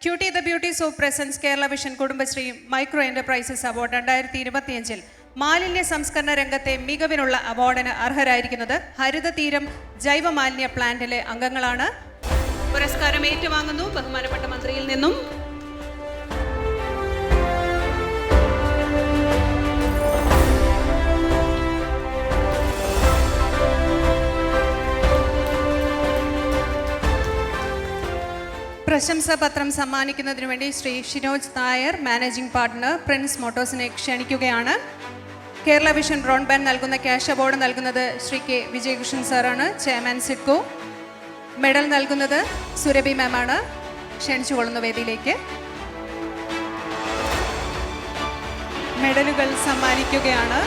Cutie the beauties of presence Kerala vision Kudumbashree micro enterprises award 2025 മാലിന്യ സംസ്കരണ രംഗത്തെ മികവിനുള്ള അവാർഡിന് അർഹരായിരിക്കുന്നത് ഹരിത തീരം ജൈവ മാലിന്യ പ്ലാന്റിലെ അംഗങ്ങളാണ്. പുരസ്കാരം ഏറ്റുവാങ്ങുന്നു ബഹുമാനപ്പെട്ട മന്ത്രിയിൽ നിന്നും. പ്രശംസാപത്രം സമ്മാനിക്കുന്നതിന് വേണ്ടി Shri Shinoj Nair, managing partner, Prince മോട്ടോഴ്സിനെ ക്ഷണിക്കുകയാണ്. കേരള വിഷൻ ബ്രോഡ്ബാൻഡ് നൽകുന്ന ക്യാഷ് അവാർഡ് നൽകുന്നത് ശ്രീ കെ വിജയകൃഷ്ണൻ സാറാണ്, ചെയർമാൻ സിഡ്കോ. മെഡൽ നൽകുന്നത് സുരഭി മാമാണ്. ക്ഷണിച്ചുകൊള്ളുന്ന വേദിയിലേക്ക് മെഡലുകൾ സമ്മാനിക്കുകയാണ്.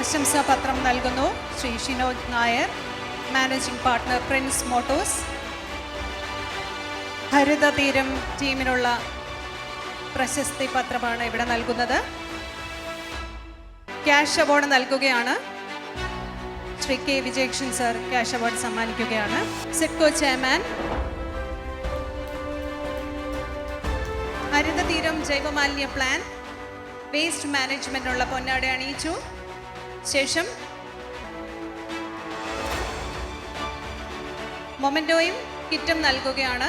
പ്രശംസാപത്രം നൽകുന്നു Shri Shinoj Nair, managing partner, Prince Motors. Haritha Theeram ടീമിനുള്ള പ്രശസ്തി പത്രമാണ് ഇവിടെ നൽകുന്നത്. ക്യാഷ് അവാർഡ് നൽകുകയാണ്. Shri K Vijayakrishnan sir cash award സമ്മാനിക്കുകയാണ്. സിഡ്കോ ചെയർമാൻ. ഹരിത തീരം ജൈവമാലിന്യ പ്ലാൻ വേസ്റ്റ് മാനേജ്മെന്റിനുള്ള പൊന്നാട അണിയിച്ചു. ശേഷം മൊമെന്റോയും കിറ്റും നൽകുകയാണ്.